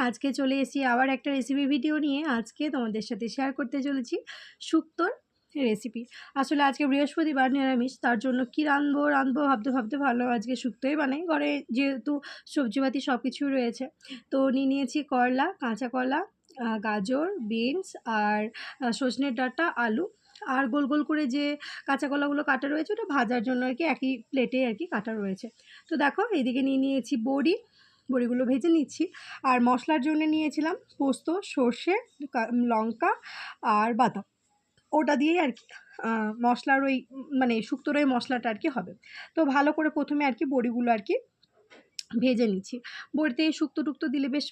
আজকে চলে এসেছি আবার একটা রেসিপি ভিডিও নিয়ে। আজকে তোমাদের সাথে শেয়ার করতে চলেছি শুক্তোর রেসিপি। আসলে আজকে বৃহস্পতিবার নিরামিষ, তার জন্য কি রাঁধবো ভাবতে ভাবতে ভালো আজকে শুক্তোই বানাই। ঘরে যেহেতু সবজিপাতি সব কিছুই রয়েছে, তো নিয়েছি করলা, কাঁচা কলা, গাজর, বিনস আর সজনের ডাঁটা, আলু আর গোল গোল করে যে কাঁচা কলাগুলো কাটা রয়েছে ওটা ভাজার জন্য আর কি একই প্লেটে আর কি কাটা রয়েছে। তো দেখো এইদিকে নিয়েছি বড়িগুলো ভেজে নিচ্ছি। আর মশলার জন্য নিয়েছিলাম পোস্ত, সর্ষে, লঙ্কা আর বাদাম। ওটা দিয়েই আর কি মশলার ওই মানে শুক্তোর ওই মশলাটা আর কি হবে। তো ভালো করে প্রথমে আর কি বড়িগুলো আর কি ভেজে নিচ্ছি। বড়িতে শুক্তো টুক্তো দিলে বেশ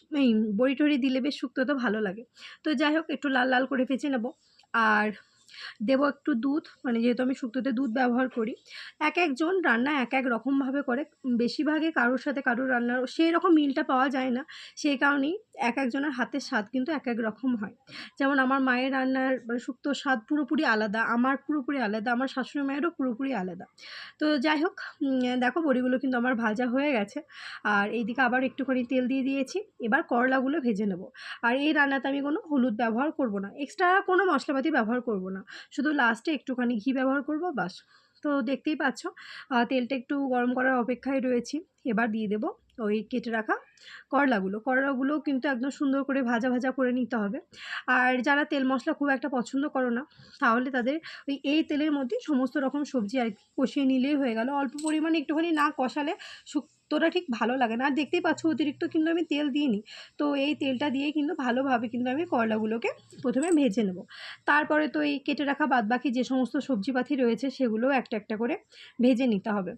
বড়ি টড়ি দিলে বেশ শুক্তোটা ভালো লাগে। তো যাই হোক একটু লাল লাল করে ভেজে নেব। আর দেবো একটু দুধ, মানে যেহেতু আমি শুক্তোতে দুধ ব্যবহার করি। এক একজন রান্না এক এক রকমভাবে করে। বেশিরভাগই কারোর সাথে কারোর রান্নার সেই রকম মিলটা পাওয়া যায় না। সেই কারণেই এক একজনের হাতের স্বাদ কিন্তু এক এক রকম হয়। যেমন আমার মায়ের রান্নার মানে শুক্তোর স্বাদ পুরোপুরি আলাদা, আমার পুরোপুরি আলাদা, আমার শাশুড়ি মায়েরও পুরোপুরি আলাদা। তো যাই হোক দেখো বড়িগুলো কিন্তু আমার ভাজা হয়ে গেছে। আর এইদিকে আবার একটুখানি তেল দিয়ে দিয়েছি। এবার করলাগুলো ভেজে নেব। আর এই রান্নাতে আমি কোনো হলুদ ব্যবহার করব না, এক্সট্রা কোনো মশলাপাতি ব্যবহার করব না, শুধু লাস্টে একটুখানি ঘি ব্যবহার করব বাস। তো দেখতেই পাচ্ছ তেলটা একটু গরম করার অপেক্ষায় রয়েছি। এবার দিয়ে দেবো ওই কেটে রাখা করলাগুলোও কিন্তু একদম সুন্দর করে ভাজা ভাজা করে নিতে হবে। আর যারা তেল মশলা খুব একটা পছন্দ করো না, তাহলে তাদের এই তেলের মধ্যে সমস্ত রকম সবজি আর কি কষিয়ে নিলেই হয়ে গেল। অল্প পরিমাণে একটুখানি না কষালে শুক্তোটা ঠিক ভালো লাগে না। আর দেখতেই পাচ্ছ অতিরিক্ত কিন্তু আমি তেল দিইনি। তো এই তেলটা দিয়ে কিন্তু ভালোভাবে কিন্তু আমি করলাগুলোকে প্রথমে ভেজে নেব। তারপরে তো এই কেটে রাখা বাদবাকি যে সমস্ত সবজিপাতি রয়েছে সেগুলোও একটা একটা করে ভেজে নিতে হবে।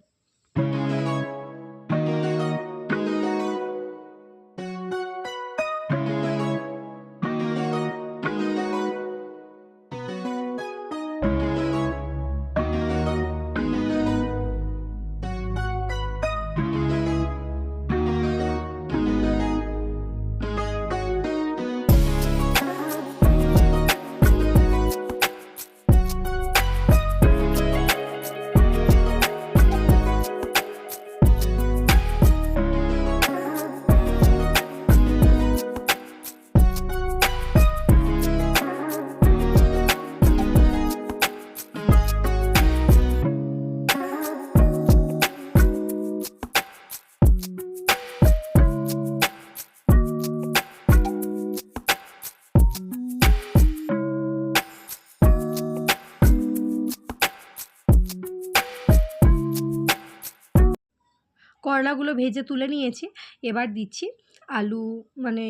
করলাগুলো ভেজে তুলে নিয়েছি। এবার দিচ্ছি আলু, মানে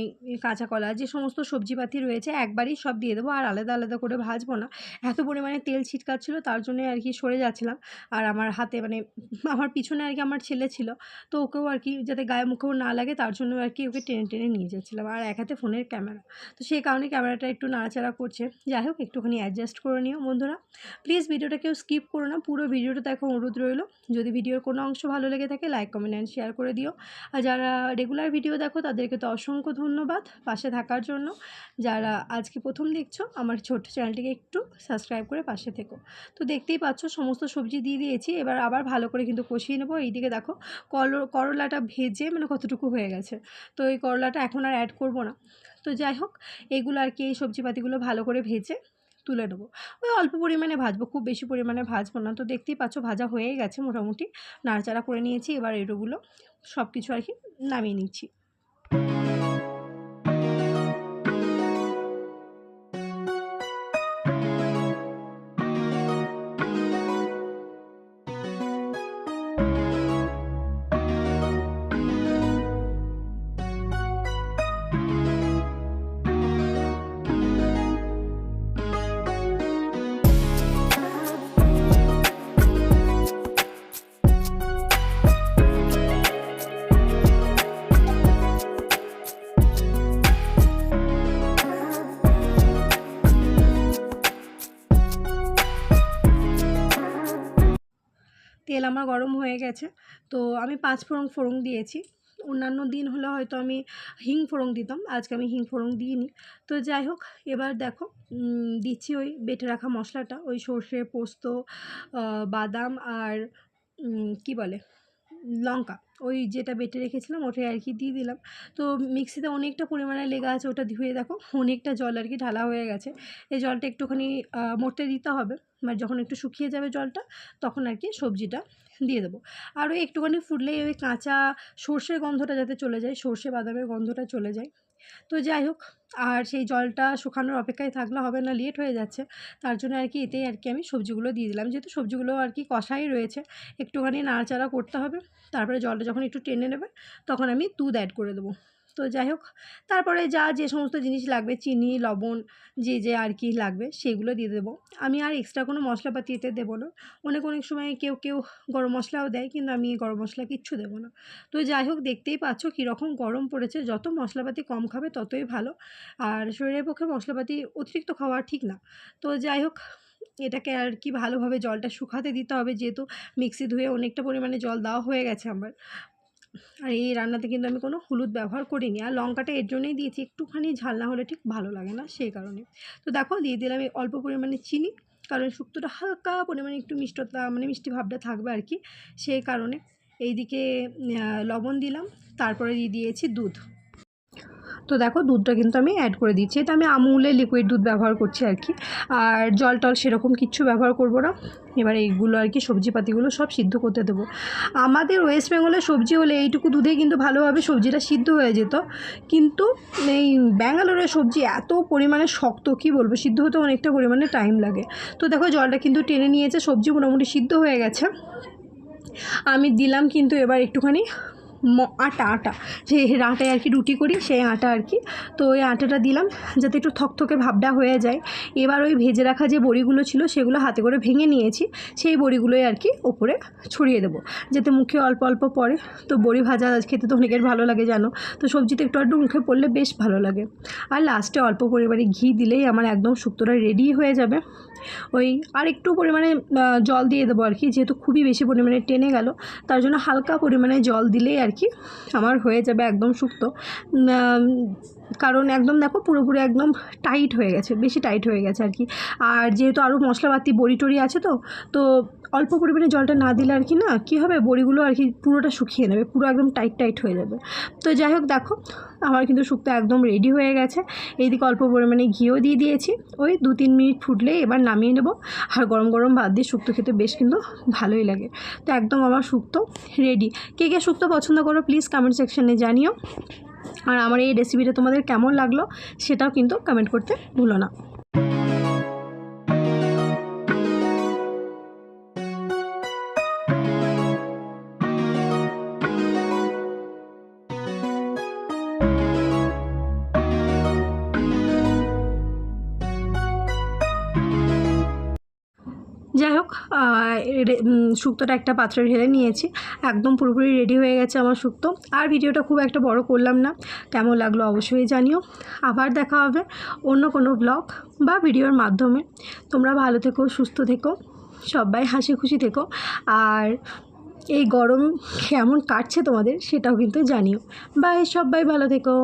কাঁচা কলা, যে সমস্ত সবজিপাতি রয়েছে একবারই সব দিয়ে দেবো। আর আলাদা আলাদা করে ভাজবো না। এত পরিমাণে তেল ছিটকাচ্ছিলো তার জন্য আর কি সরে যাচ্ছিলাম। আর আমার হাতে মানে আমার পিছনে আর কি আমার ছেলে ছিল, তো ওকেও আর কি যাতে গায়ে মুখেও না লাগে তার জন্য আর কি ওকে টেনে টেনে নিয়ে যাচ্ছিলাম। আর এক হাতে ফোনের ক্যামেরা, তো সেই কারণে ক্যামেরাটা একটু নাড়াচাড়া করছে। যাই হোক একটুখানি অ্যাডজাস্ট করে নিও বন্ধুরা। প্লিজ ভিডিওটা কেউ স্কিপ করো না, পুরো ভিডিওটা দেখো অনুরোধ রইল। যদি ভিডিওর কোনো অংশ ভালো লেগে থাকে লাইক কমেন্ট অ্যান্ড শেয়ার করে দিও। আর যারা রেগুলার ভিডিও দেখো তাদেরকে তো অসংখ্য ধন্যবাদ পাশে থাকার জন্য। যারা আজকে প্রথম দেখছো আমার ছোট্ট চ্যানেলটিকে একটু সাবস্ক্রাইব করে পাশে থেকো। তো দেখতেই পাচ্ছ সমস্ত সবজি দিয়ে দিয়েছি। এবার আবার ভালো করে কিন্তু কষিয়ে নেবো। এইদিকে দেখো করলাটা ভেজে মানে কতটুকু হয়ে গেছে। তো এই করলাটা এখন আর অ্যাড করব না। তো যাই হোক এগুলো আর কি এই সবজিপাতিগুলো ভালো করে ভেজে তুলে নেবো। ওই অল্প পরিমাণে ভাজবো, খুব বেশি পরিমাণে ভাজবো না। তো দেখতেই পাচ্ছ ভাজা হয়েই গেছে মোটামুটি, নাড়াচাড়া করে নিয়েছি। এবার এগুলো সব কিছু আর কি নামিয়ে নিচ্ছি। তেল আমার গরম হয়ে গেছে। তো আমি 5 ফোড়ন দিয়েছি। অন্যান্য দিন হলে হয়তো আমি হিং ফোড়ন দিতাম, আজকে আমি হিং ফোড়ন দিইনি। তো যাই হোক এবার দেখো দিচ্ছি ওই বেটে রাখা মশলাটা, ওই সর্ষে, পোস্ত, বাদাম আর কি বলে লঙ্কা ওই যেটা বেটে রেখেছিলাম ওটাই আর কি দিয়ে দিলাম। তো মিক্সিতে অনেকটা পরিমাণে লেগে আছে, ওটা ধুয়ে দেখো অনেকটা জল আর কি ঢালা হয়ে গেছে। এই জলটা একটুখানি মরতে দিতে হবে, মানে যখন একটু শুকিয়ে যাবে জলটা তখন আর কি সবজিটা দিয়ে দেবো। আর ওই একটুখানি ফুটলেই ওই কাঁচা সর্ষের গন্ধটা যাতে চলে যায়, সর্ষে বাদামের গন্ধটা চলে যায়। তো যাই হোক, আর সেই জলটা শুকানোর অপেক্ষায় থাকলে হবে না, লেট হয়ে যাচ্ছে। তার জন্য আর কি এতেই আর কি আমি সবজিগুলো দিয়ে দিলাম, যেহেতু সবজিগুলো আর কি কষাই রয়েছে, একটুখানি নাড়াচাড়া করতে হবে। তারপরে জলটা যখন একটু টেনে নেবে তখন আমি দুধ অ্যাড করে দেবো। তো যাই হোক, তারপরে যে সমস্ত জিনিস লাগবে, চিনি, লবণ, যে আর কি লাগবে সেগুলো দিয়ে দেবো। আমি আর এক্সট্রা কোনো মশলাপাতি এতে দেবো না। অনেক সময় কেউ গরম মশলাও দেয়, কিন্তু আমি গরম মশলা কিচ্ছু দেবো না। তো যাই হোক, দেখতেই পাচ্ছ কীরকম গরম পড়েছে। যত মশলাপাতি কম খাবে ততই ভালো, আর শরীরের পক্ষে মশলাপাতি অতিরিক্ত খাওয়া ঠিক না। তো যাই হোক, এটাকে আর কি ভালোভাবে জলটা শুকাতে দিতে হবে, যেহেতু মিক্সি ধুয়ে অনেকটা পরিমাণে জল দেওয়া হয়ে গেছে আমার। আর এই রান্নাতে কিন্তু আমি কোনো হলুদ ব্যবহার করিনি, আর লঙ্কাটা এর জন্যই দিয়েছি, একটুখানি ঝাল না হলে ঠিক ভালো লাগে না, সেই কারণে। তো দেখো দিয়ে দিলাম এই অল্প পরিমাণে চিনি, কারণ শুক্তোটা হালকা পরিমাণে একটু মিষ্টতা মানে মিষ্টি ভাবটা থাকবে আর কি, সেই কারণে। এইদিকে লবণ দিলাম, তারপরে দিয়ে দিয়েছি দুধ। তো দেখো দুধটা কিন্তু আমি অ্যাড করে দিচ্ছি, এটা আমি আমুলের লিকুইড দুধ ব্যবহার করছি আর কি, আর জল টল সেরকম কিচ্ছু ব্যবহার করব না। এবার এইগুলো আর কি সবজিপাতিগুলো সব সিদ্ধ করতে দেবো। আমাদের ওয়েস্ট বেঙ্গলের সবজি হলে এইটুকু দুধে কিন্তু ভালোভাবে সবজিটা সিদ্ধ হয়ে যেত, কিন্তু এই ব্যাঙ্গালোরের সবজি এত পরিমাণে শক্ত, কি বলবো, সিদ্ধ হতে অনেকটা পরিমাণে টাইম লাগে। তো দেখো জলটা কিন্তু টেনে নিয়েছে, সবজি মোটামুটি সিদ্ধ হয়ে গেছে। আমি দিলাম কিন্তু এবার একটুখানি আটা যে আটায় আর কি রুটি করি সেই আটা আর কি। তো ওই আটাটা দিলাম যাতে একটু থকথকে ভাবটা হয়ে যায়। এবার ওই ভেজে রাখা যে বড়িগুলো ছিল সেগুলো হাতে করে ভেঙে নিয়েছি, সেই বড়িগুলোই আর কি ওপরে ছড়িয়ে দেবো, যাতে মুখে অল্প অল্প পড়ে। তো বড়ি ভাজা খেতে তো অনেকের ভালো লাগে জানো, তো সবজিতে একটু একটু মুখে পড়লে বেশ ভালো লাগে। আর লাস্টে অল্প পরিমাণে ঘি দিলেই আমার একদম শুক্তোটা রেডি হয়ে যাবে। ওই আর একটু পরিমাণে জল দিয়ে দেবো আর কি, যেহেতু খুবই বেশি পরিমাণে টেনে গেল, তার জন্য হালকা পরিমাণে জল দিলেই আর কি আমার হয়ে যাবে একদম শুক্তো। কারণ একদম দেখো পুরোপুরি একদম টাইট হয়ে গেছে, বেশি টাইট হয়ে গেছে আর কি। আর যেহেতু আরও মশলাপাতি বড়ি টড়ি আছে, তো অল্প পরিমাণে জলটা না দিলে আর কি না কী হবে, বড়িগুলো আর কি পুরোটা শুকিয়ে নেবে, পুরো একদম টাইট হয়ে যাবে। তো যাই হোক দেখো আমার কিন্তু শুক্তো একদম রেডি হয়ে গেছে। এইদিকে অল্প পরিমাণে ঘিও দিয়ে দিয়েছি, ওই 2-3 মিনিট ফুটলে এবার নামিয়ে নেব। আর গরম গরম ভাত দিয়ে শুক্তো খেতে বেশ কিন্তু ভালোই লাগে। তো একদম আমার শুক্তো রেডি। কে শুক্তো পছন্দ করো প্লিজ কমেন্ট সেকশানে জানিও, আর আমার এই রেসিপিটা তোমাদের কেমন লাগলো সেটাও কিন্তু কমেন্ট করতে ভুলো না। যাই হোক, শুক্তোটা একটা পাত্রে ঢেলে নিয়েছি, একদম পুরোপুরি রেডি হয়ে গেছে আমার শুক্তো। আর ভিডিওটা খুব একটা বড় করলাম না, কেমন লাগলো অবশ্যই জানিও। আবার দেখা হবে অন্য কোনো ব্লগ বা ভিডিওর মাধ্যমে। তোমরা ভালো থেকো, সুস্থ থেকো, সবাই হাসি খুশি থেকো, আর এই গরম কেমন কাটছে তোমাদের সেটাও কিন্তু জানিও। বাই, সবাই ভালো থেকো।